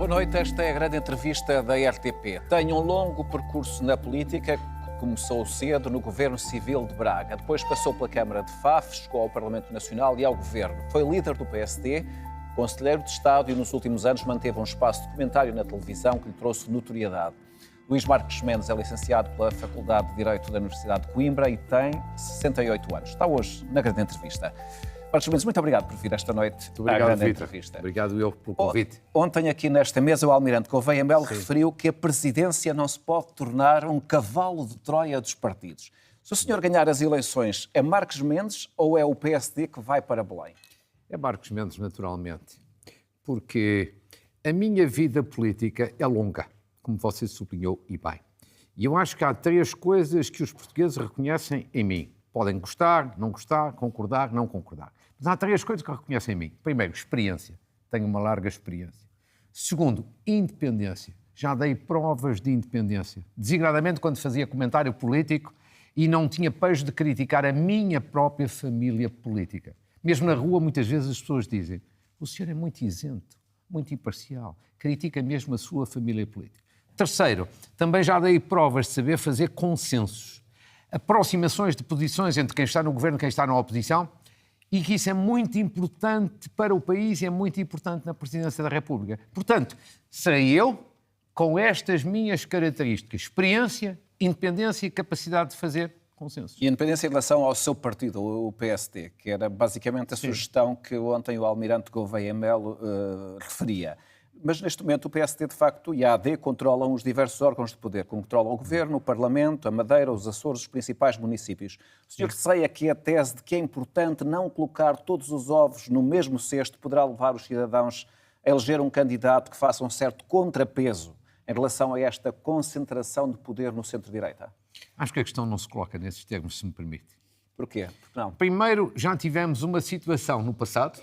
Boa noite, esta é a grande entrevista da RTP. Tem um longo percurso na política, que começou cedo no Governo Civil de Braga. Depois passou pela Câmara de Faf, chegou ao Parlamento Nacional e ao Governo. Foi líder do PSD, conselheiro de Estado e nos últimos anos manteve um espaço de comentário na televisão que lhe trouxe notoriedade. Luís Marques Mendes é licenciado pela Faculdade de Direito da Universidade de Coimbra e tem 68 anos. Está hoje na grande entrevista. Marques Mendes, muito obrigado por vir esta noite à grande entrevista. Obrigado eu pelo convite. Ontem aqui nesta mesa o Almirante Gouveia Melo referiu que a presidência não se pode tornar um cavalo de Troia dos partidos. Se o senhor ganhar as eleições, é Marques Mendes ou é o PSD que vai para Belém? É Marques Mendes, naturalmente, porque a minha vida política é longa, como você sublinhou e bem. E eu acho que há três coisas que os portugueses reconhecem em mim. Podem gostar, não gostar, concordar, não concordar. Mas há três coisas que reconhecem em mim. Primeiro, experiência. Tenho uma larga experiência. Segundo, independência. Já dei provas de independência. Desigradamente quando fazia comentário político e não tinha pejo de criticar a minha própria família política. Mesmo na rua, muitas vezes as pessoas dizem: o senhor é muito isento, muito imparcial, critica mesmo a sua família política. Terceiro, também já dei provas de saber fazer consensos. Aproximações de posições entre quem está no governo e quem está na oposição, e que isso é muito importante para o país e é muito importante na Presidência da República. Portanto, serei eu, com estas minhas características, experiência, independência e capacidade de fazer consensos. E independência em relação ao seu partido, o PSD, que era basicamente a sugestão que ontem o Almirante Gouveia Melo referia. Mas neste momento o PSD, de facto, e a AD controlam os diversos órgãos de poder, controlam o Governo, o Parlamento, a Madeira, os Açores, os principais municípios. O senhor receia que a tese de que é importante não colocar todos os ovos no mesmo cesto poderá levar os cidadãos a eleger um candidato que faça um certo contrapeso em relação a esta concentração de poder no centro-direita? Acho que a questão não se coloca nesses termos, se me permite. Porquê? Porque não? Primeiro, já tivemos uma situação no passado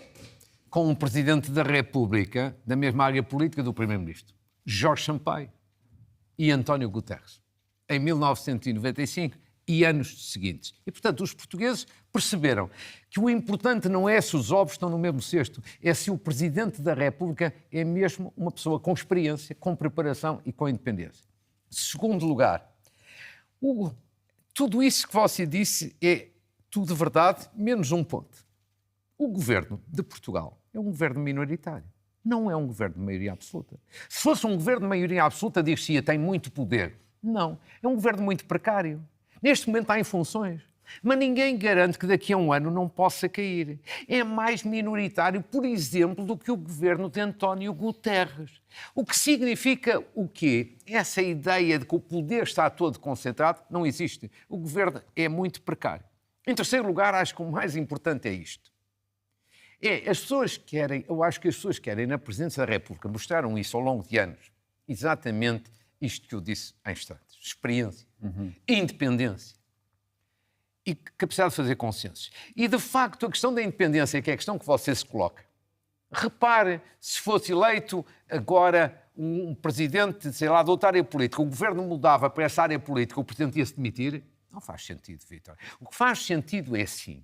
com um Presidente da República da mesma área política do Primeiro-Ministro, Jorge Sampaio e António Guterres, em 1995 e anos seguintes. E, portanto, os portugueses perceberam que o importante não é se os ovos estão no mesmo cesto, é se o Presidente da República é mesmo uma pessoa com experiência, com preparação e com independência. Segundo lugar, Hugo, tudo isso que você disse é tudo verdade, menos um ponto. O governo de Portugal é um governo minoritário. Não é um governo de maioria absoluta. Se fosse um governo de maioria absoluta, dir-se-ia, tem muito poder. Não. É um governo muito precário. Neste momento está em funções. Mas ninguém garante que daqui a um ano não possa cair. É mais minoritário, por exemplo, do que o governo de António Guterres. O que significa o quê? Essa ideia de que o poder está todo concentrado não existe. O governo é muito precário. Em terceiro lugar, acho que o mais importante é isto. As pessoas querem, eu acho que as pessoas querem na Presidência da República, mostraram isso ao longo de anos, exatamente isto que eu disse há instantes: experiência, independência e capacidade de fazer consensos. E, de facto, a questão da independência, que é a questão que você se coloca. Repare, se fosse eleito agora um presidente, sei lá, de outra área política, o governo mudava para essa área política, o presidente ia se demitir, não faz sentido, Vítor. O que faz sentido é assim.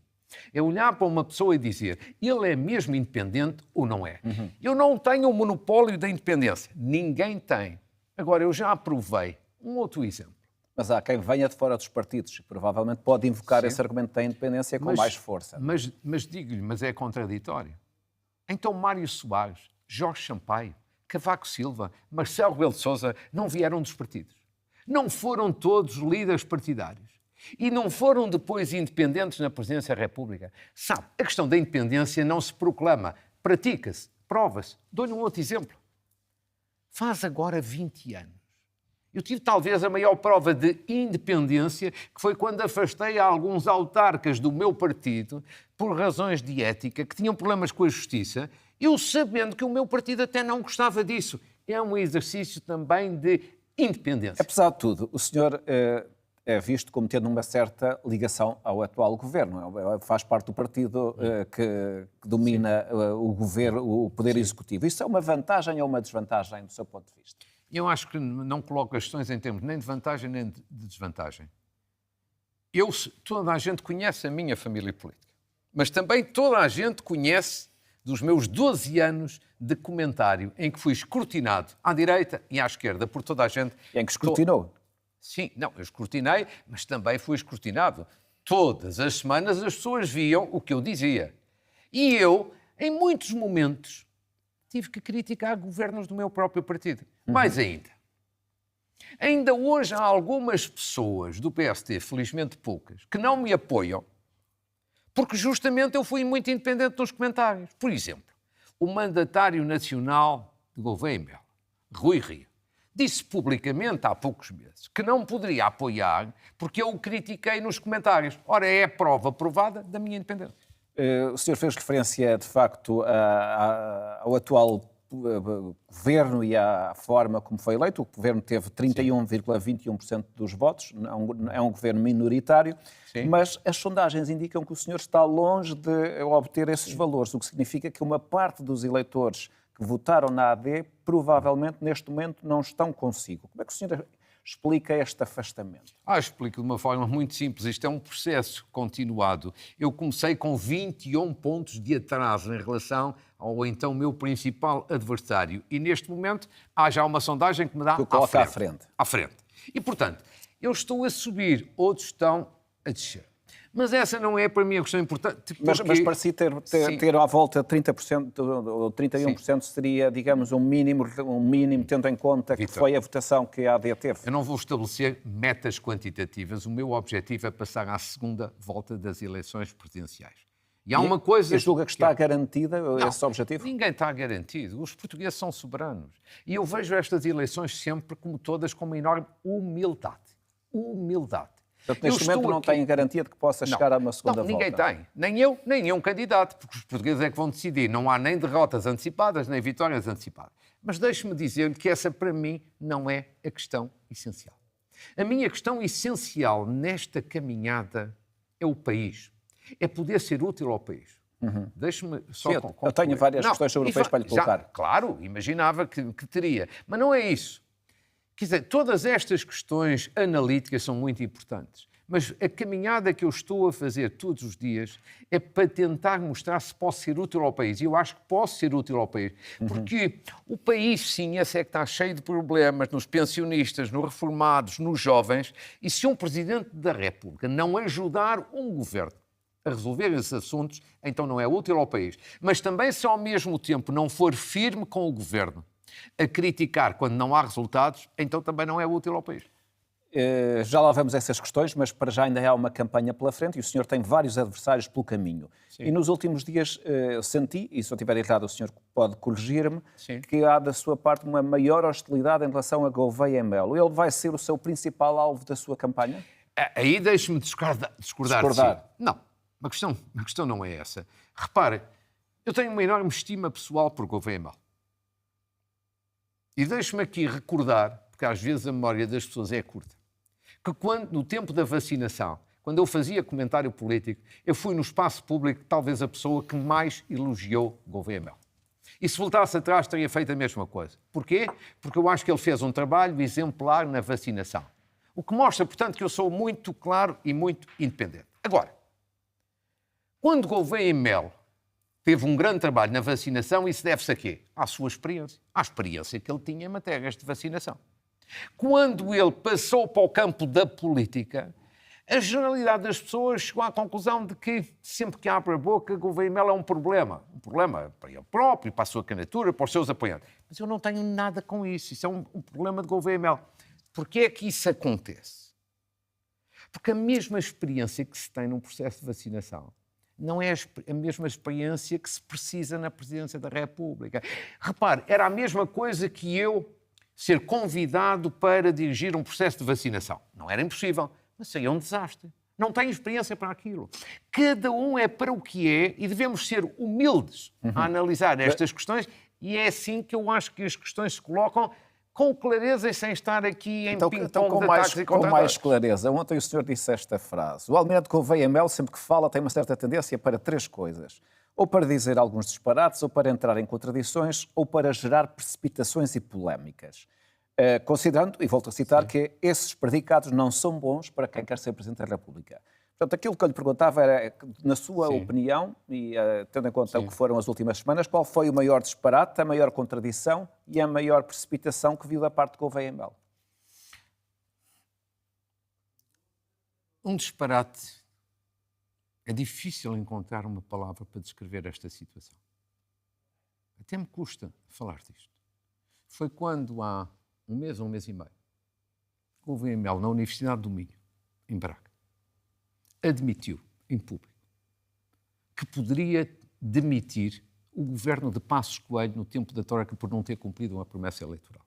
É olhar para uma pessoa e dizer: ele é mesmo independente ou não é? Eu não tenho o monopólio da independência. Ninguém tem. Agora, eu já aprovei um outro exemplo. Mas há quem venha de fora dos partidos e provavelmente pode invocar esse argumento da independência com mais força. Mas digo-lhe, mas é contraditório. Então Mário Soares, Jorge Sampaio, Cavaco Silva, Marcelo Rebelo de Sousa não vieram dos partidos. Não foram todos líderes partidários. E não foram depois independentes na Presidência da República. Sabe, a questão da independência não se proclama, pratica-se, prova-se. Dou-lhe um outro exemplo. Faz agora 20 anos. Eu tive talvez a maior prova de independência, que foi quando afastei alguns autarcas do meu partido por razões de ética, que tinham problemas com a justiça, eu sabendo que o meu partido até não gostava disso. É um exercício também de independência. Apesar de tudo, o senhor é visto como tendo uma certa ligação ao atual governo. Faz parte do partido que domina o governo, o poder executivo. Isso é uma vantagem ou uma desvantagem do seu ponto de vista? Eu acho que não coloco as questões em termos nem de vantagem nem de desvantagem. Toda a gente conhece a minha família política, mas também toda a gente conhece dos meus 12 anos de comentário, em que fui escrutinado à direita e à esquerda por toda a gente. E em que escrutinou? Sim, não, eu escrutinei, mas também fui escrutinado. Todas as semanas as pessoas viam o que eu dizia. E eu, em muitos momentos, tive que criticar governos do meu próprio partido. Mais ainda hoje há algumas pessoas do PST, felizmente poucas, que não me apoiam, porque justamente eu fui muito independente nos comentários. Por exemplo, o mandatário nacional de Gouveia e Melo, Rui Rio, disse publicamente há poucos meses que não me poderia apoiar porque eu o critiquei nos comentários. Ora, é a prova provada da minha independência. O senhor fez referência, de facto, ao atual governo e à forma como foi eleito. O governo teve 31,21% dos votos, é um governo minoritário, Sim. mas as sondagens indicam que o senhor está longe de obter esses valores, o que significa que uma parte dos eleitores que votaram na AD provavelmente neste momento não estão consigo. Como é que o senhor explica este afastamento? Explico de uma forma muito simples. Isto é um processo continuado. Eu comecei com 21 pontos de atraso em relação ao então meu principal adversário. E neste momento há já uma sondagem que me dá à frente. À frente. E, portanto, eu estou a subir, outros estão a descer. Mas essa não é para mim a questão importante. Mas para si ter à volta de 30% ou 31% seria, digamos, um mínimo tendo em conta que foi a votação que a AD teve. Eu não vou estabelecer metas quantitativas. O meu objetivo é passar à segunda volta das eleições presidenciais. E há uma coisa... E julga que está garantida esse objetivo? Ninguém está garantido. Os portugueses são soberanos. E eu vejo estas eleições sempre, como todas, com uma enorme humildade. Humildade. Portanto, neste momento não tem garantia de que possa chegar a uma segunda volta. Ninguém tem. Nem eu, nem nenhum candidato, porque os portugueses é que vão decidir. Não há nem derrotas antecipadas, nem vitórias antecipadas. Mas deixe-me dizer que essa, para mim, não é a questão essencial. A minha questão essencial nesta caminhada é o país. É poder ser útil ao país. Deixe-me só concluir. Eu tenho várias questões sobre o país para lhe colocar. Claro, imaginava que teria. Mas não é isso. Quer dizer, todas estas questões analíticas são muito importantes, mas a caminhada que eu estou a fazer todos os dias é para tentar mostrar se posso ser útil ao país. E eu acho que posso ser útil ao país, porque o país, sim, esse é que está cheio de problemas nos pensionistas, nos reformados, nos jovens, e se um Presidente da República não ajudar um governo a resolver esses assuntos, então não é útil ao país. Mas também se ao mesmo tempo não for firme com o governo, a criticar quando não há resultados, então também não é útil ao país. Já lá vamos a essas questões, mas para já ainda há uma campanha pela frente e o senhor tem vários adversários pelo caminho. Sim. E nos últimos dias senti, e se eu estiver errado o senhor pode corrigir-me, que há da sua parte uma maior hostilidade em relação a Gouveia e Melo. Ele vai ser o seu principal alvo da sua campanha? Aí deixe-me discordar. Não, a questão não é essa. Repare, eu tenho uma enorme estima pessoal por Gouveia e Melo. E deixe-me aqui recordar, porque às vezes a memória das pessoas é curta, que no tempo da vacinação, quando eu fazia comentário político, eu fui no espaço público talvez a pessoa que mais elogiou Gouveia e Melo. E se voltasse atrás teria feito a mesma coisa. Porquê? Porque eu acho que ele fez um trabalho exemplar na vacinação. O que mostra, portanto, que eu sou muito claro e muito independente. Agora, quando Gouveia e Melo teve um grande trabalho na vacinação, isso deve-se a quê? À sua experiência. À experiência que ele tinha em matérias de vacinação. Quando ele passou para o campo da política, a generalidade das pessoas chegou à conclusão de que sempre que abre a boca, Gouveia e Melo é um problema. Um problema para ele próprio, para a sua candidatura, para os seus apoiantes. Mas eu não tenho nada com isso. Isso é um problema de Gouveia e Melo. Porquê é que isso acontece? Porque a mesma experiência que se tem num processo de vacinação não é a mesma experiência que se precisa na Presidência da República. Repare, era a mesma coisa que eu ser convidado para dirigir um processo de vacinação. Não era impossível, mas seria um desastre. Não tenho experiência para aquilo. Cada um é para o que é e devemos ser humildes a analisar estas questões e é assim que eu acho que as questões se colocam com clareza e sem estar aqui em ping-pong de ataques e contra-ataques. Com mais clareza. Ontem o senhor disse esta frase. O Almirante Gouveia e Melo, sempre que fala, tem uma certa tendência para três coisas. Ou para dizer alguns disparates, ou para entrar em contradições, ou para gerar precipitações e polémicas. Considerando, e volto a citar, que esses predicados não são bons para quem quer ser Presidente da República. Portanto, aquilo que eu lhe perguntava era, na sua opinião, e tendo em conta o que foram as últimas semanas, qual foi o maior disparate, a maior contradição e a maior precipitação que viu da parte de Gouveia Melo? Um disparate. É difícil encontrar uma palavra para descrever esta situação. Até me custa falar disto. Foi quando, há um mês e meio, Gouveia Melo, na Universidade do Minho, em Braga, admitiu, em público, que poderia demitir o governo de Passos Coelho no tempo da Troika por não ter cumprido uma promessa eleitoral.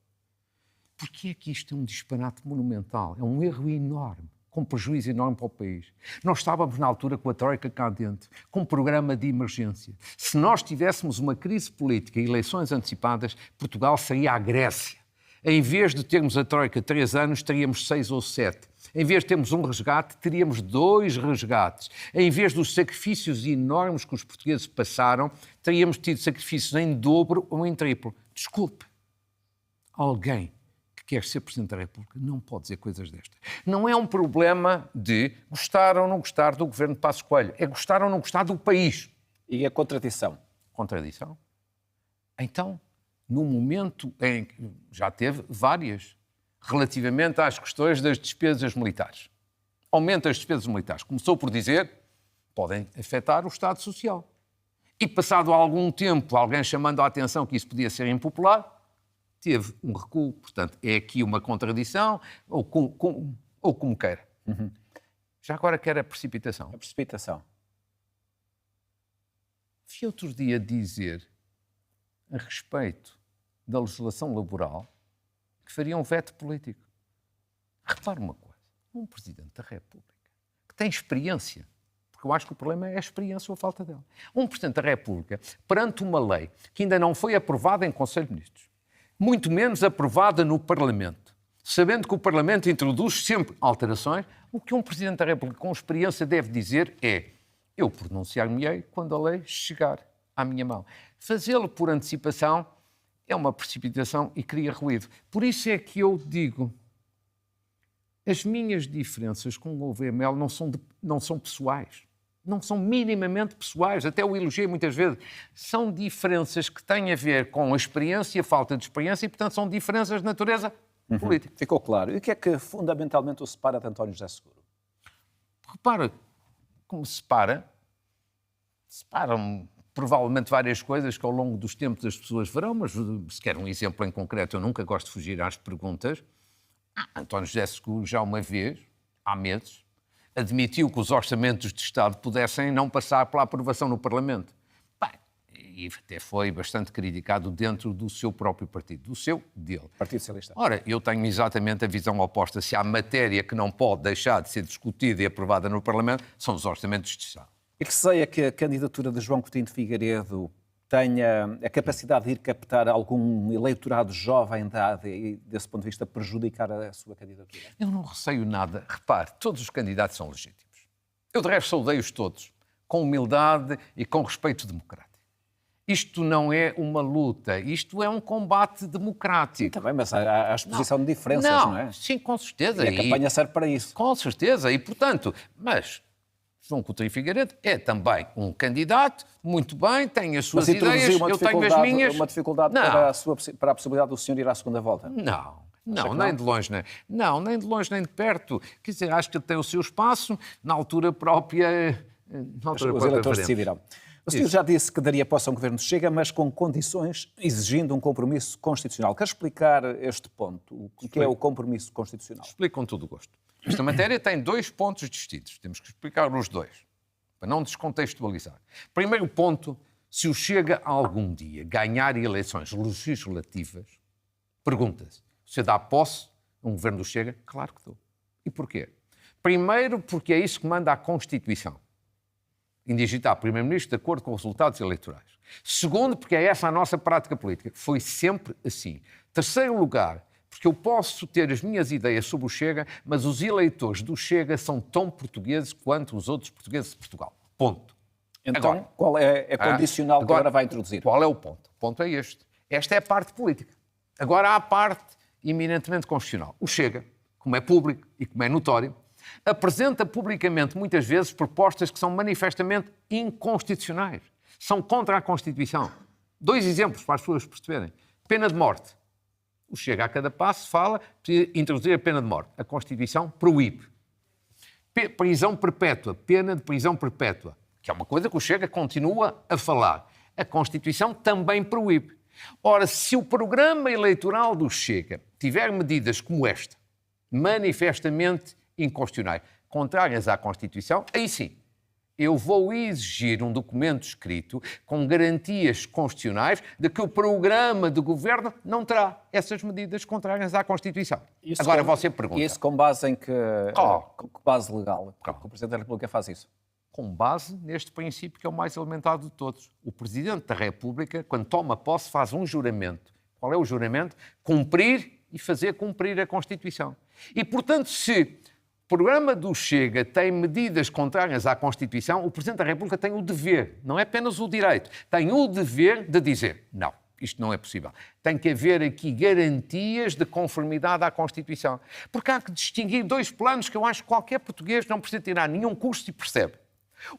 Porque é que isto é um disparate monumental? É um erro enorme, com prejuízo enorme para o país. Nós estávamos na altura com a Troika cá dentro, com um programa de emergência. Se nós tivéssemos uma crise política e eleições antecipadas, Portugal seria a Grécia. Em vez de termos a Troika 3 anos, teríamos 6 ou 7. Em vez de termos um resgate, teríamos 2 resgates. Em vez dos sacrifícios enormes que os portugueses passaram, teríamos tido sacrifícios em dobro ou em triplo. Desculpe, alguém que quer ser Presidente da República não pode dizer coisas destas. Não é um problema de gostar ou não gostar do governo de Passos Coelho. É gostar ou não gostar do país. E a contradição? Contradição? Então, no momento em que já teve várias, relativamente às questões das despesas militares. Aumenta as despesas militares. Começou por dizer, podem afetar o Estado Social. E passado algum tempo, alguém chamando a atenção que isso podia ser impopular, teve um recuo. Portanto, é aqui uma contradição, ou como queira. Uhum. Já agora quer a precipitação. A precipitação. Vi outro dia dizer, a respeito da legislação laboral, que faria um veto político. Repare uma coisa, um Presidente da República que tem experiência, porque eu acho que o problema é a experiência ou a falta dela. Um Presidente da República, perante uma lei que ainda não foi aprovada em Conselho de Ministros, muito menos aprovada no Parlamento, sabendo que o Parlamento introduz sempre alterações, o que um Presidente da República com experiência deve dizer é: eu pronunciar-me-ei quando a lei chegar à minha mão. Fazê-lo por antecipação é uma precipitação e cria ruído. Por isso é que eu digo, as minhas diferenças com o Gouveia Melo não são pessoais. Não são minimamente pessoais, até o elogiei muitas vezes. São diferenças que têm a ver com a experiência e a falta de experiência e, portanto, são diferenças de natureza política. Ficou claro. E o que é que fundamentalmente o separa de António José Seguro? Repara, como separam provavelmente várias coisas que ao longo dos tempos as pessoas verão, mas se quer um exemplo em concreto, eu nunca gosto de fugir às perguntas. António José Seguro já uma vez, há meses, admitiu que os orçamentos de Estado pudessem não passar pela aprovação no Parlamento. E até foi bastante criticado dentro do seu próprio partido, dele. Partido Socialista. Ora, eu tenho exatamente a visão oposta. Se há matéria que não pode deixar de ser discutida e aprovada no Parlamento, são os orçamentos de Estado. E receia que a candidatura de João Coutinho de Figueiredo tenha a capacidade de ir captar algum eleitorado jovem de idade e, desse ponto de vista, prejudicar a sua candidatura? Eu não receio nada. Repare, todos os candidatos são legítimos. Eu, de resto, saudei-os todos, com humildade e com respeito democrático. Isto não é uma luta, isto é um combate democrático. Também, mas há a exposição de diferenças, não é? Sim, com certeza. E a campanha serve para isso. Com certeza, e portanto, mas João Coutinho Figueiredo é também um candidato, muito bem, tem as suas ideias, eu tenho as minhas. Uma dificuldade para a possibilidade do senhor ir à segunda volta? Não, nem de longe, nem de longe, nem de perto. Quer dizer, acho que ele tem o seu espaço na altura própria. Os eleitores decidirão. O senhor já disse que daria posse a um governo de Chega, mas com condições exigindo um compromisso constitucional. Quer explicar este ponto? O que é o compromisso constitucional? Explico com todo o gosto. Esta matéria tem 2 pontos distintos. Temos que explicar os 2, para não descontextualizar. Primeiro ponto, se o Chega algum dia ganhar eleições legislativas, pergunta-se, você dá posse a um governo do Chega? Claro que dou. E porquê? Primeiro, porque é isso que manda a Constituição. Indigitar Primeiro-Ministro de acordo com os resultados eleitorais. Segundo, porque é essa a nossa prática política. Foi sempre assim. Terceiro lugar, porque eu posso ter as minhas ideias sobre o Chega, mas os eleitores do Chega são tão portugueses quanto os outros portugueses de Portugal. Ponto. Então, agora, qual é a condicional que agora vai introduzir? Qual é o ponto? O ponto é este. Esta é a parte política. Agora há a parte eminentemente constitucional. O Chega, como é público e como é notório, apresenta publicamente, muitas vezes, propostas que são manifestamente inconstitucionais. São contra a Constituição. 2 exemplos para as pessoas perceberem. Pena de morte. O Chega a cada passo fala de introduzir a pena de morte. A Constituição proíbe. Prisão perpétua, pena de prisão perpétua, que é uma coisa que o Chega continua a falar. A Constituição também proíbe. Ora, se o programa eleitoral do Chega tiver medidas como esta, manifestamente inconstitucionais, contrárias à Constituição, aí sim, eu vou exigir um documento escrito com garantias constitucionais de que o programa de governo não terá essas medidas contrárias à Constituição. Agora você pergunta... Isso com base em que base legal? Porque o Presidente da República faz isso? Com base neste princípio que é o mais elementar de todos. O Presidente da República, quando toma posse, faz um juramento. Qual é o juramento? Cumprir e fazer cumprir a Constituição. E, portanto, se o programa do Chega tem medidas contrárias à Constituição, o Presidente da República tem o dever, não é apenas o direito, tem o dever de dizer não, isto não é possível. Tem que haver aqui garantias de conformidade à Constituição. Porque há que distinguir 2 planos que eu acho que qualquer português não precisa tirar nenhum curso e percebe.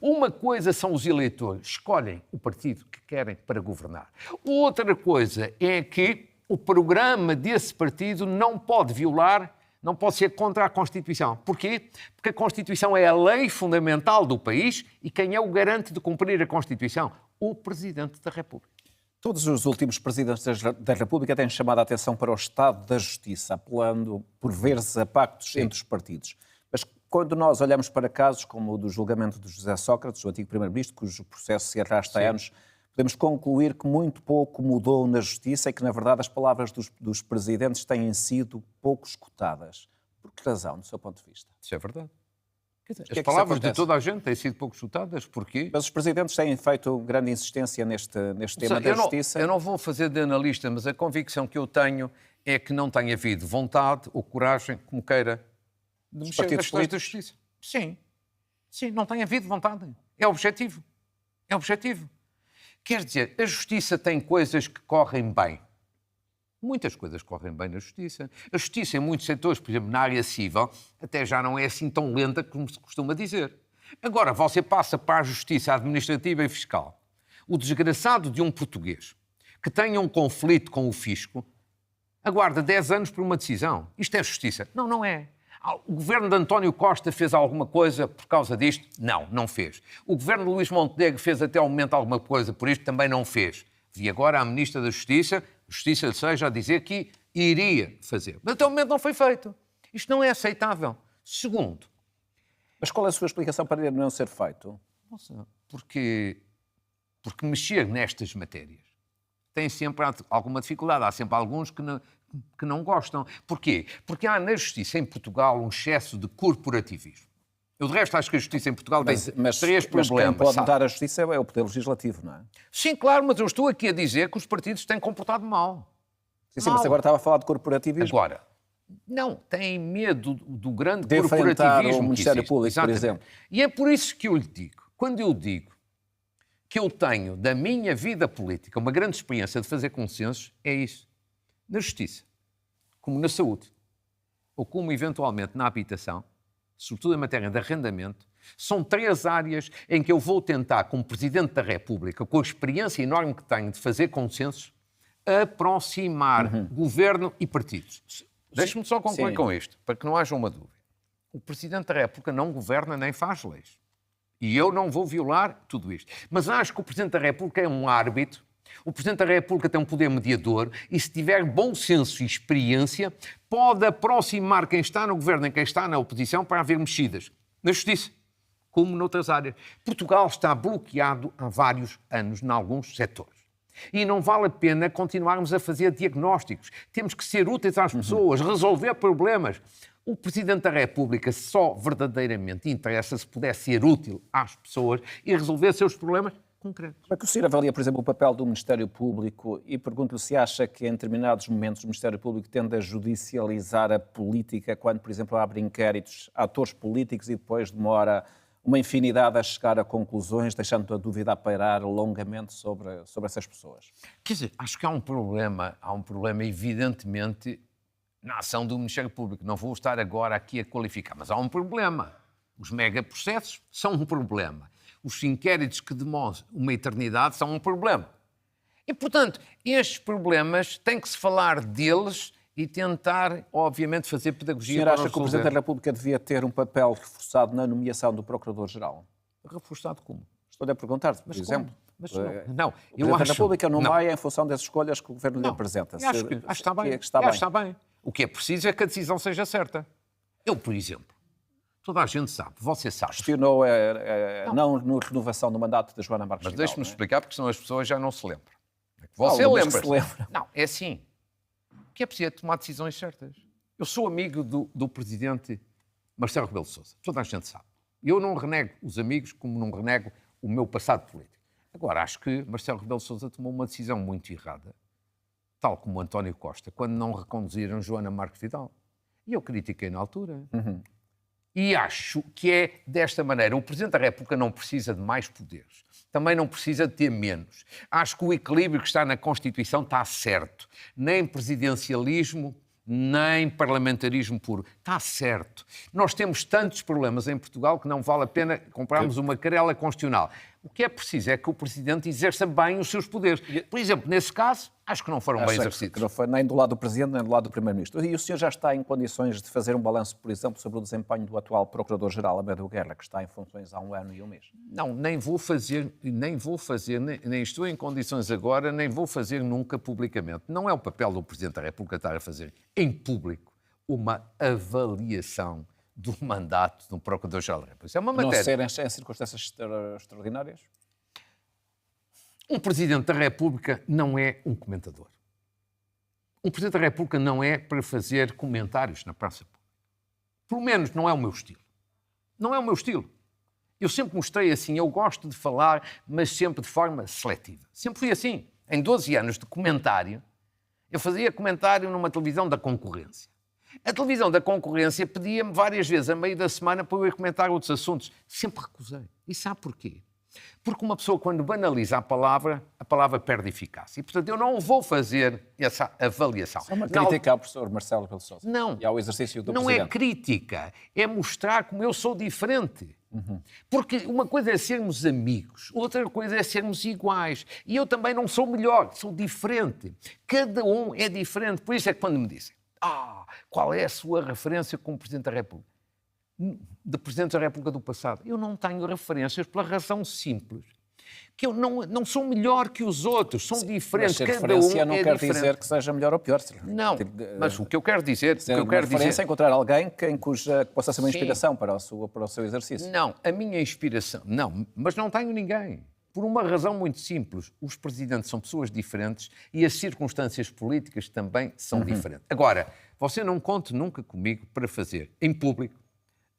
Uma coisa são os eleitores, escolhem o partido que querem para governar. Outra coisa é que o programa desse partido não pode violar, não pode ser contra a Constituição. Porquê? Porque a Constituição é a lei fundamental do país e quem é o garante de cumprir a Constituição? O Presidente da República. Todos os últimos presidentes da República têm chamado a atenção para o estado da justiça, apelando por vezes a pactos entre os partidos. Mas quando nós olhamos para casos como o do julgamento de José Sócrates, o antigo primeiro-ministro, cujo processo se arrasta há anos, podemos concluir que muito pouco mudou na justiça e que, na verdade, as palavras dos presidentes têm sido pouco escutadas. Por que razão, do seu ponto de vista? Isso é verdade. As palavras de toda a gente têm sido pouco escutadas. Porquê? Mas os presidentes têm feito grande insistência neste tema da justiça. Eu não vou fazer de analista, mas a convicção que eu tenho é que não tem havido vontade ou coragem, como queira, de mexer nas leis da justiça. Sim. Sim, não tem havido vontade. É objetivo. É objetivo. Quer dizer, a justiça tem coisas que correm bem. Muitas coisas correm bem na justiça. A justiça, em muitos setores, por exemplo, na área civil, até já não é assim tão lenta como se costuma dizer. Agora, você passa para a justiça administrativa e fiscal. O desgraçado de um português que tenha um conflito com o fisco aguarda 10 anos por uma decisão. Isto é justiça? Não, não é. O governo de António Costa fez alguma coisa por causa disto? Não, não fez. O governo de Luís Montenegro fez até ao momento alguma coisa por isto? Também não fez. Vi agora a Ministra da Justiça seja a dizer que iria fazer. Mas até ao momento não foi feito. Isto não é aceitável. Segundo. Mas qual é a sua explicação para ele não ser feito? Nossa, porque mexer nestas matérias tem sempre alguma dificuldade. Há sempre alguns que não gostam. Porquê? Porque há na justiça em Portugal um excesso de corporativismo. Eu, de resto, acho que a justiça em Portugal tem 3 problemas. Mas quem pode mudar a justiça é o Poder Legislativo, não é? Sim, claro, mas eu estou aqui a dizer que os partidos têm comportado mal. Sim, mas agora estava a falar de corporativismo. Agora, não, têm medo do grande de corporativismo o Ministério Público, exatamente, por exemplo. E é por isso que eu lhe digo, quando eu digo que eu tenho da minha vida política uma grande experiência de fazer consensos, é isso. Na justiça, como na saúde, ou como eventualmente na habitação, sobretudo em matéria de arrendamento, são 3 áreas em que eu vou tentar, como Presidente da República, com a experiência enorme que tenho de fazer consensos, aproximar governo e partidos. Deixe-me só concluir com isto, para que não haja uma dúvida. O Presidente da República não governa nem faz leis. E eu não vou violar tudo isto. Mas acho que o Presidente da República é um árbitro. O Presidente da República tem um poder mediador e, se tiver bom senso e experiência, pode aproximar quem está no governo e quem está na oposição para haver mexidas na justiça, como noutras áreas. Portugal está bloqueado há vários anos em alguns setores. E não vale a pena continuarmos a fazer diagnósticos. Temos que ser úteis às pessoas, resolver problemas. O Presidente da República só verdadeiramente interessa se puder ser útil às pessoas e resolver seus problemas concretos. Como é que o senhor avalia, por exemplo, o papel do Ministério Público e pergunto-lhe se acha que em determinados momentos o Ministério Público tende a judicializar a política quando, por exemplo, abre inquéritos a atores políticos e depois demora uma infinidade a chegar a conclusões, deixando a dúvida a pairar longamente sobre essas pessoas? Quer dizer, acho que há um problema evidentemente na ação do Ministério Público. Não vou estar agora aqui a qualificar, mas há um problema. Os megaprocessos são um problema. Os inquéritos que demoram uma eternidade são um problema. E, portanto, estes problemas tem que se falar deles e tentar, obviamente, fazer pedagogia. O senhor acha que o Presidente da República devia ter um papel reforçado na nomeação do Procurador-Geral? Reforçado como? Estou-lhe a perguntar, por exemplo. Mas não, O Presidente da República nomeia em função das escolhas que o Governo lhe apresenta. Acho que está bem. Está bem. O que é preciso é que a decisão seja certa. Eu, por exemplo, toda a gente sabe, você sabe. Questionou não na renovação do mandato da Joana Marques Mas Vidal. deixe-me explicar, porque senão as pessoas já não se lembram. Você Algumas lembra-se. que se lembram. Não, é assim. O que é preciso é tomar decisões certas. Eu sou amigo do presidente Marcelo Rebelo de Sousa. Toda a gente sabe. Eu não renego os amigos como não renego o meu passado político. Agora, acho que Marcelo Rebelo de Sousa tomou uma decisão muito errada, tal como António Costa, quando não reconduziram Joana Marques Vidal. E eu critiquei na altura. E acho que é desta maneira. O Presidente da República não precisa de mais poderes. Também não precisa de ter menos. Acho que o equilíbrio que está na Constituição está certo. Nem presidencialismo, nem parlamentarismo puro. Está certo. Nós temos tantos problemas em Portugal que não vale a pena comprarmos uma querela constitucional. O que é preciso é que o Presidente exerça bem os seus poderes. Por exemplo, nesse caso, acho que não foram bem exercidos. Que não foi nem do lado do Presidente, nem do lado do Primeiro-Ministro. E o senhor já está em condições de fazer um balanço, por exemplo, sobre o desempenho do atual Procurador-Geral, Amadeu Guerra, que está em funções há 1 ano e 1 mês? Não, nem estou em condições agora, nem vou fazer nunca publicamente. Não é o papel do Presidente da República estar a fazer em público uma avaliação do mandato do Procurador-Geral da República. Isso é uma matéria. Não ser em circunstâncias extraordinárias? Um Presidente da República não é um comentador. Um Presidente da República não é para fazer comentários na praça pública. Pelo menos não é o meu estilo. Não é o meu estilo. Eu sempre mostrei assim, eu gosto de falar, mas sempre de forma seletiva. Sempre fui assim. Em 12 anos de comentário, eu fazia comentário numa televisão da concorrência. A televisão da concorrência pedia-me várias vezes, a meio da semana, para eu ir comentar outros assuntos. Sempre recusei. E sabe porquê? Porque uma pessoa, quando banaliza a palavra perde eficácia. E, portanto, eu não vou fazer essa avaliação. É uma crítica ao professor Marcelo Rebelo de Sousa. Não. E ao exercício do Não Presidente. é crítica, é mostrar como eu sou diferente. Porque uma coisa é sermos amigos, outra coisa é sermos iguais. E eu também não sou melhor, sou diferente. Cada um é diferente. Por isso é que quando me dizem, qual é a sua referência como Presidente da República? De Presidente da República do passado. Eu não tenho referências pela razão simples que eu não sou melhor que os outros, são diferentes. Mas cada referência um não é quer diferente. dizer que seja melhor ou pior. Não, mas o que eu quero dizer... referência é encontrar alguém que possa ser uma Sim. inspiração para o seu exercício. Não, a minha inspiração... Não, mas não tenho ninguém. Por uma razão muito simples. Os presidentes são pessoas diferentes e as circunstâncias políticas também são diferentes. Agora, você não conte nunca comigo para fazer, em público,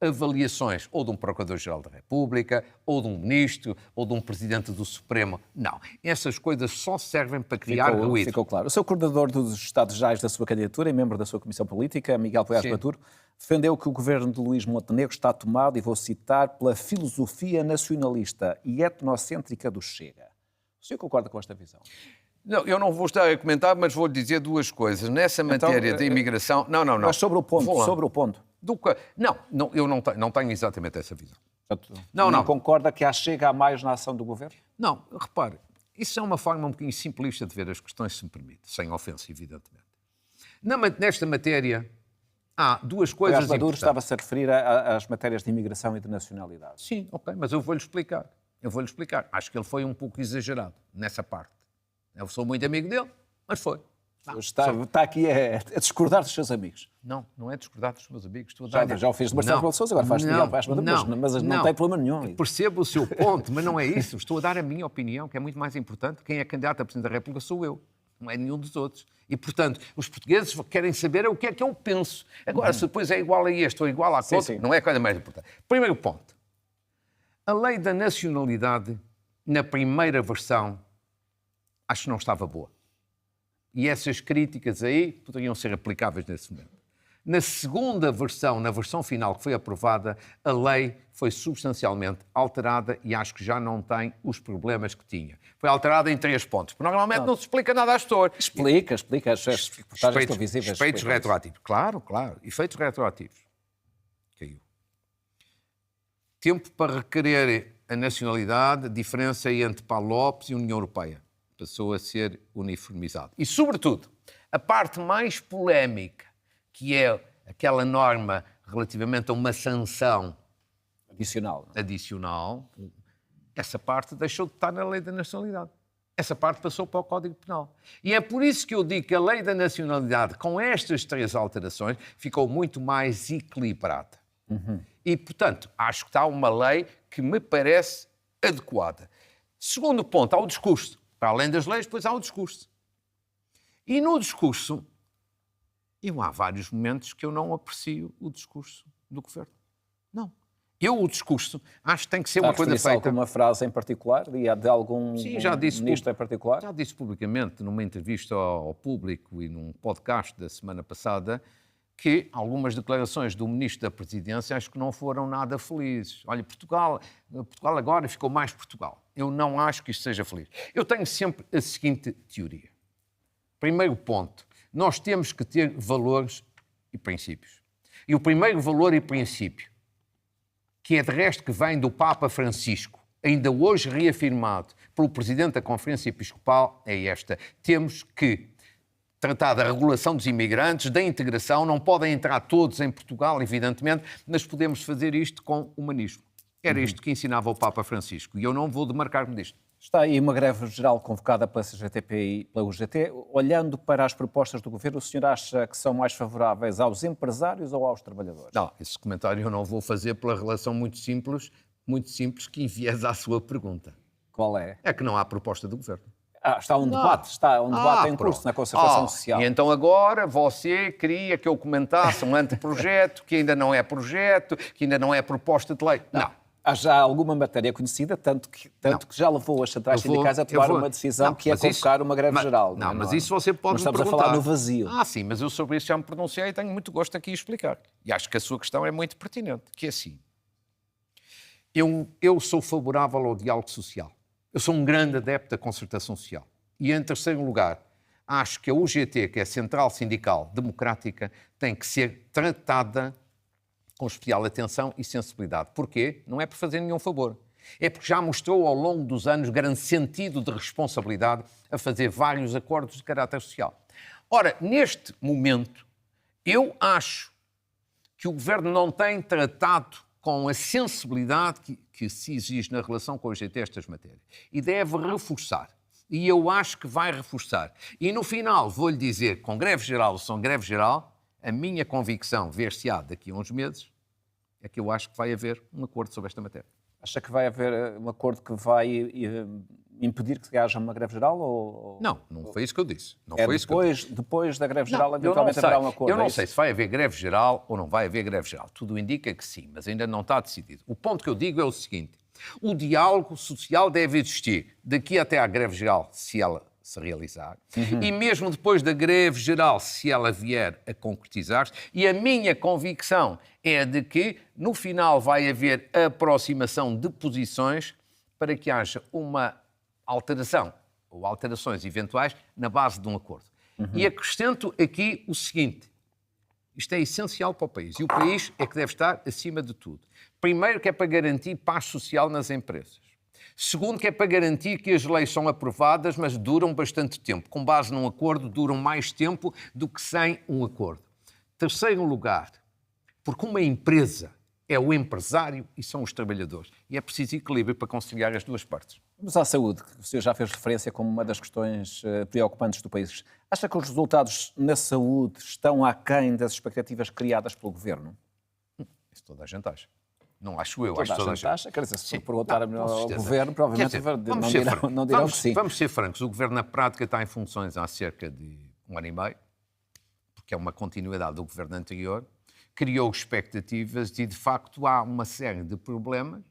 avaliações ou de um Procurador-Geral da República, ou de um Ministro, ou de um Presidente do Supremo. Não. Essas coisas só servem para criar ruído. Ficou claro. O seu coordenador dos Estados-Gerais da sua candidatura e membro da sua Comissão Política, Miguel Poiares Baturo, defendeu que o governo de Luís Montenegro está tomado, e vou citar, pela filosofia nacionalista e etnocêntrica do Chega. O senhor concorda com esta visão? Não, eu não vou estar a comentar, mas vou dizer duas coisas. Nessa matéria da imigração... Não. Mas sobre o ponto. Não, eu não tenho exatamente essa visão. Não concorda que há Chega a mais na ação do governo? Não, repare, isso é uma forma um bocadinho simplista de ver as questões, se me permite, sem ofensa, evidentemente. Nesta matéria, há duas coisas Maduro importantes. estava-se a referir às matérias de imigração e de nacionalidade. Sim, ok, mas eu vou-lhe explicar. Acho que ele foi um pouco exagerado nessa parte. Eu sou muito amigo dele, mas foi. Está aqui a discordar dos seus amigos. Não é discordar dos meus amigos. Já o fiz de Marcelo Rebelo de Sousa, agora faz de Miguel Poiares Baturo, mas não tem problema nenhum. Percebo o seu ponto, mas não é isso. Estou a dar a minha opinião, que é muito mais importante. Quem é candidato a Presidente da República sou eu, não é nenhum dos outros. E, portanto, os portugueses querem saber o que é que eu penso. Agora, se depois é igual a este ou igual a outro, não é a coisa mais importante. Primeiro ponto. A lei da nacionalidade, na primeira versão, acho que não estava boa. E essas críticas aí poderiam ser aplicáveis nesse momento. Na segunda versão, na versão final que foi aprovada, a lei foi substancialmente alterada e acho que já não tem os problemas que tinha. Foi alterada em 3 pontos. Porque normalmente não se explica nada às pessoas. Explica. As reportagens televisivas. Efeitos retroativos. Claro. Efeitos retroativos. Caiu. Tempo para requerer a nacionalidade, diferença entre PALOPs e União Europeia. Passou a ser uniformizado. E, sobretudo, a parte mais polémica, que é aquela norma relativamente a uma sanção adicional, essa parte deixou de estar na lei da nacionalidade. Essa parte passou para o Código Penal. E é por isso que eu digo que a lei da nacionalidade, com estas 3 alterações, ficou muito mais equilibrada. E, portanto, acho que está uma lei que me parece adequada. Segundo ponto, há o discurso. Para além das leis, depois há o discurso. E no discurso, há vários momentos que eu não aprecio o discurso do governo. Não. O discurso, acho que tem que ser uma coisa feita... alguma frase em particular? De algum ministro em particular? Já disse publicamente, numa entrevista ao público e num podcast da semana passada, que algumas declarações do Ministro da Presidência acho que não foram nada felizes. Olha, Portugal agora ficou mais Portugal. Eu não acho que isto seja feliz. Eu tenho sempre a seguinte teoria. Primeiro ponto, nós temos que ter valores e princípios. E o primeiro valor e princípio, que é de resto que vem do Papa Francisco, ainda hoje reafirmado pelo Presidente da Conferência Episcopal, é esta. Temos que tratar da regulação dos imigrantes, da integração, não podem entrar todos em Portugal, evidentemente, mas podemos fazer isto com humanismo. Era isto que ensinava o Papa Francisco e eu não vou demarcar-me disto. Está aí uma greve geral convocada pela CGTP e pela UGT. Olhando para as propostas do Governo, o senhor acha que são mais favoráveis aos empresários ou aos trabalhadores? Não, esse comentário eu não vou fazer pela relação muito simples que enviesa à sua pergunta. Qual é? É que não há proposta do Governo. Está um debate em curso na Concertação Social. E então agora você queria que eu comentasse um anteprojeto que ainda não é projeto, que ainda não é proposta de lei. Não. Há já alguma matéria conhecida, tanto que já levou as centrais sindicais a tomar uma decisão que é convocar uma greve geral. Mas isso você pode me perguntar. Estamos a falar no vazio. Sim, mas eu sobre isso já me pronunciei e tenho muito gosto aqui a explicar. E acho que a sua questão é muito pertinente, que é assim. Eu sou favorável ao diálogo social. Eu sou um grande adepto da concertação social. E, em terceiro lugar, acho que a UGT, que é a Central Sindical Democrática, tem que ser tratada com especial atenção e sensibilidade. Porquê? Não é por fazer nenhum favor. É porque já mostrou ao longo dos anos grande sentido de responsabilidade a fazer vários acordos de caráter social. Ora, neste momento, eu acho que o Governo não tem tratado com a sensibilidade que se exige na relação com a UGT estas matérias. E deve reforçar. E eu acho que vai reforçar. E no final, vou-lhe dizer, com greve geral ou sem greve geral, a minha convicção, ver-se-á daqui a uns meses, é que eu acho que vai haver um acordo sobre esta matéria. Acha que vai haver um acordo que vai impedir que haja uma greve geral? Não foi isso que eu disse. Depois da greve geral, eventualmente haverá um acordo. Eu não sei se vai haver greve geral ou não vai haver greve geral. Tudo indica que sim, mas ainda não está decidido. O ponto que eu digo é o seguinte: o diálogo social deve existir daqui até à greve geral, se ela se realizar, e mesmo depois da greve geral, se ela vier a concretizar-se, e a minha convicção é de que, no final, vai haver aproximação de posições para que haja uma alteração, ou alterações eventuais, na base de um acordo. E acrescento aqui o seguinte: isto é essencial para o país, e o país é que deve estar acima de tudo. Primeiro, que é para garantir paz social nas empresas. Segundo, que é para garantir que as leis são aprovadas, mas duram bastante tempo. Com base num acordo, duram mais tempo do que sem um acordo. Terceiro lugar, porque uma empresa é o empresário e são os trabalhadores. E é preciso equilíbrio para conciliar as duas partes. Vamos à saúde, que o senhor já fez referência como uma das questões preocupantes do país. Acha que os resultados na saúde estão aquém das expectativas criadas pelo Governo? Isso toda a gente acha. Não acho eu, acho toda a gente acha. Quer dizer, se perguntar ao Governo, provavelmente não dirão que sim. Vamos ser francos. O Governo, na prática, está em funções há cerca de 1 ano e meio, porque é uma continuidade do Governo anterior, criou expectativas e, de facto, há uma série de problemas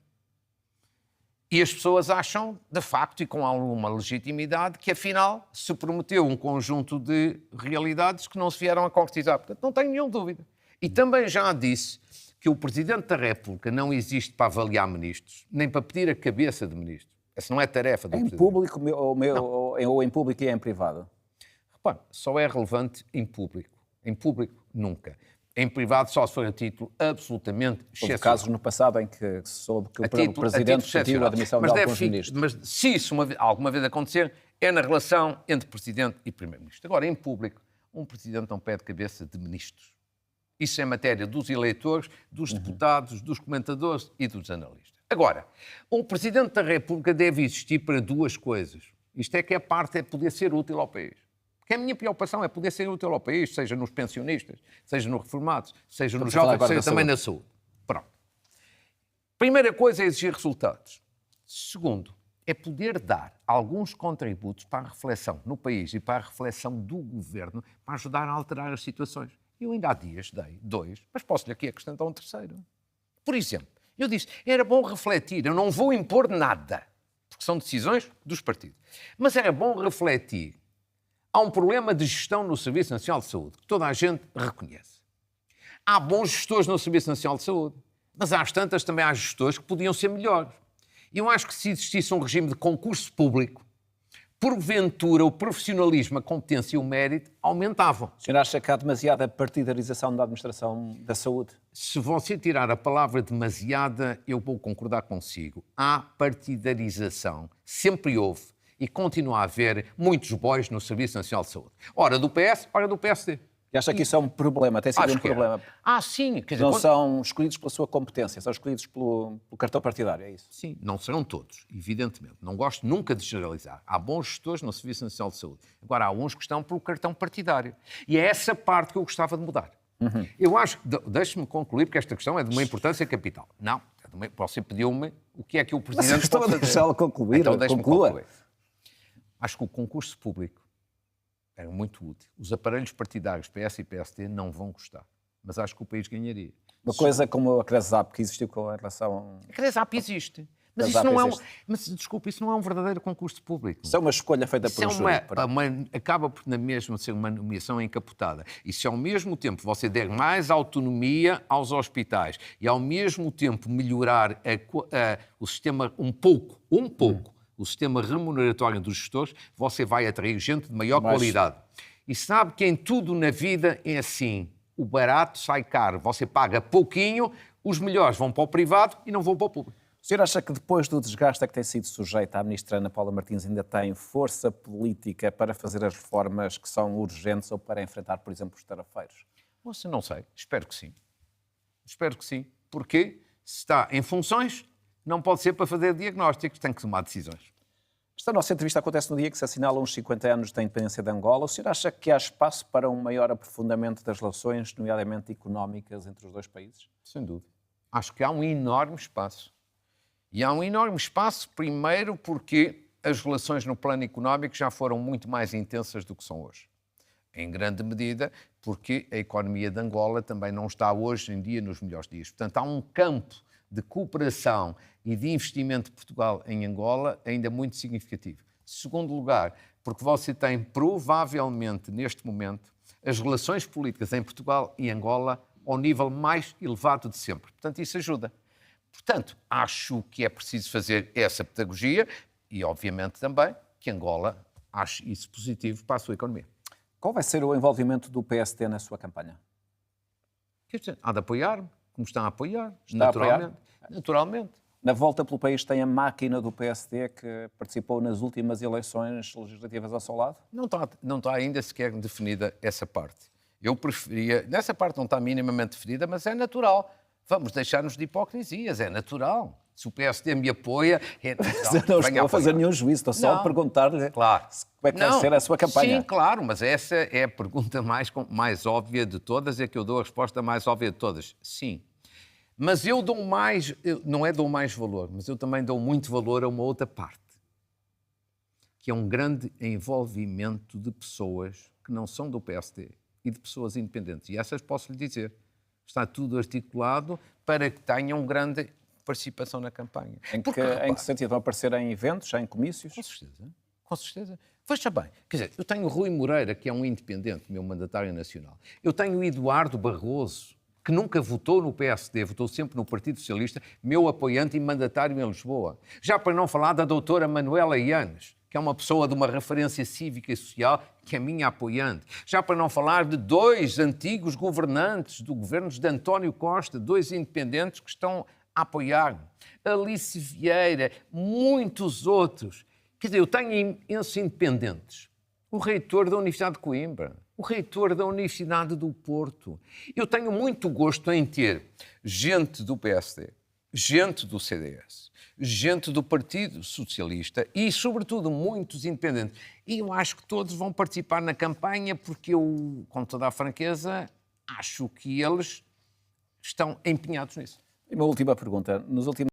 e as pessoas acham, de facto, e com alguma legitimidade, que, afinal, se prometeu um conjunto de realidades que não se vieram a concretizar. Portanto, não tenho nenhuma dúvida. E também já disse que o Presidente da República não existe para avaliar ministros, nem para pedir a cabeça de ministros. Essa não é tarefa do Em Presidente. público ou em público e em privado? Repare, só é relevante em público. Em público, nunca. Em privado, só se for a título absolutamente excepcional. Houve casos no passado em que se soube que o Presidente pediu a admissão de alguns ministros. Mas se isso alguma vez acontecer, é na relação entre Presidente e Primeiro-Ministro. Agora, em público, um Presidente não pede cabeça de ministros. Isso é matéria dos eleitores, dos deputados, dos comentadores e dos analistas. Agora, um Presidente da República deve existir para duas coisas. Isto é que a parte é poder ser útil ao país. Porque a minha preocupação é poder ser útil ao país, seja nos pensionistas, seja nos reformados, seja nos jovens, seja também na saúde. Pronto. Primeira coisa é exigir resultados. Segundo, é poder dar alguns contributos para a reflexão no país e para a reflexão do governo para ajudar a alterar as situações. Eu ainda há dias dei 2, mas posso-lhe aqui acrescentar um terceiro. Por exemplo, eu disse, era bom refletir, eu não vou impor nada, porque são decisões dos partidos, mas era bom refletir. Há um problema de gestão no Serviço Nacional de Saúde, que toda a gente reconhece. Há bons gestores no Serviço Nacional de Saúde, mas às tantas também há gestores que podiam ser melhores. E eu acho que se existisse um regime de concurso público, porventura o profissionalismo, a competência e o mérito aumentavam. O senhor acha que há demasiada partidarização da administração da saúde? Se você tirar a palavra demasiada, eu vou concordar consigo. Há partidarização, sempre houve. E continua a haver muitos bois no Serviço Nacional de Saúde. Ora do PS, ora do PSD. E acha que isso é um problema? Tem sido um problema? Sim. Quer dizer, não são escolhidos pela sua competência, são escolhidos pelo cartão partidário, é isso? Sim, não serão todos, evidentemente. Não gosto nunca de generalizar. Há bons gestores no Serviço Nacional de Saúde. Agora, há uns que estão pelo cartão partidário. E é essa parte que eu gostava de mudar. Eu acho, deixe-me concluir, porque esta questão é de uma importância capital. Não, você pediu-me o que é que o Presidente... Mas estou a deixá-lo concluir, então, deixe-me conclua. Concluir. Acho que o concurso público era muito útil. Os aparelhos partidários PS e PSD não vão gostar, mas acho que o país ganharia. Uma coisa como a CRESAP, que existiu com a relação... A CRESAP existe. Mas isso não é desculpe, isso não é um verdadeiro concurso público. Isso é uma escolha feita por júri. Acaba por, na mesma, ser uma nomeação encapotada. E se ao mesmo tempo você der mais autonomia aos hospitais e ao mesmo tempo melhorar o sistema um pouco, o sistema remuneratório dos gestores, você vai atrair gente de maior qualidade. E sabe que em tudo na vida é assim. O barato sai caro. Você paga pouquinho, os melhores vão para o privado e não vão para o público. O senhor acha que depois do desgaste a que tem sido sujeita a ministra Ana Paula Martins ainda tem força política para fazer as reformas que são urgentes ou para enfrentar, por exemplo, os tarefeiros? Você não sei. Espero que sim. Espero que sim. Porque se está em funções, não pode ser para fazer diagnósticos, tem que tomar decisões. Esta nossa entrevista acontece no dia que se assinalam os 50 anos da independência de Angola. O senhor acha que há espaço para um maior aprofundamento das relações, nomeadamente económicas, entre os dois países? Sem dúvida. Acho que há um enorme espaço. E há um enorme espaço, primeiro, porque as relações no plano económico já foram muito mais intensas do que são hoje. Em grande medida, porque a economia de Angola também não está hoje em dia nos melhores dias. Portanto, há um campo de cooperação e de investimento de Portugal em Angola ainda muito significativo. Segundo lugar, porque você tem provavelmente, neste momento, as relações políticas em Portugal e Angola ao nível mais elevado de sempre. Portanto, isso ajuda. Portanto, acho que é preciso fazer essa pedagogia e, obviamente, também que Angola ache isso positivo para a sua economia. Qual vai ser o envolvimento do PSD na sua campanha? Quer dizer, há de apoiar-me, como estão a apoiar, naturalmente. Na volta pelo país tem a máquina do PSD que participou nas últimas eleições legislativas ao seu lado? Não está ainda sequer definida essa parte. Eu preferia... Nessa parte não está minimamente definida, mas é natural. Vamos deixar-nos de hipocrisias, é natural. Se o PSD me apoia, é natural. Não estou a fazer nenhum juízo, estou só a perguntar-lhe como é que vai ser a sua campanha. Sim, claro, mas essa é a pergunta mais óbvia de todas, é que eu dou a resposta mais óbvia de todas. Sim. Mas eu dou mais, não é dou mais valor, mas eu também dou muito valor a uma outra parte, que é um grande envolvimento de pessoas que não são do PSD e de pessoas independentes. E essas posso lhe dizer. Está tudo articulado para que tenham grande participação na campanha. Em que sentido? Vão aparecer em eventos, em comícios? Com certeza. Veja bem, quer dizer, eu tenho o Rui Moreira, que é um independente, meu mandatário nacional. Eu tenho o Eduardo Barroso, que nunca votou no PSD, votou sempre no Partido Socialista, meu apoiante e mandatário em Lisboa. Já para não falar da doutora Manuela Ianes, que é uma pessoa de uma referência cívica e social, que é minha apoiante. Já para não falar de 2 antigos governantes do governo de António Costa, 2 independentes que estão a apoiar-me. Alice Vieira, muitos outros. Quer dizer, eu tenho imensos independentes. O reitor da Universidade de Coimbra, o reitor da Universidade do Porto. Eu tenho muito gosto em ter gente do PSD, gente do CDS, gente do Partido Socialista e, sobretudo, muitos independentes. E eu acho que todos vão participar na campanha porque eu, com toda a franqueza, acho que eles estão empenhados nisso. E uma última pergunta. Nos últimos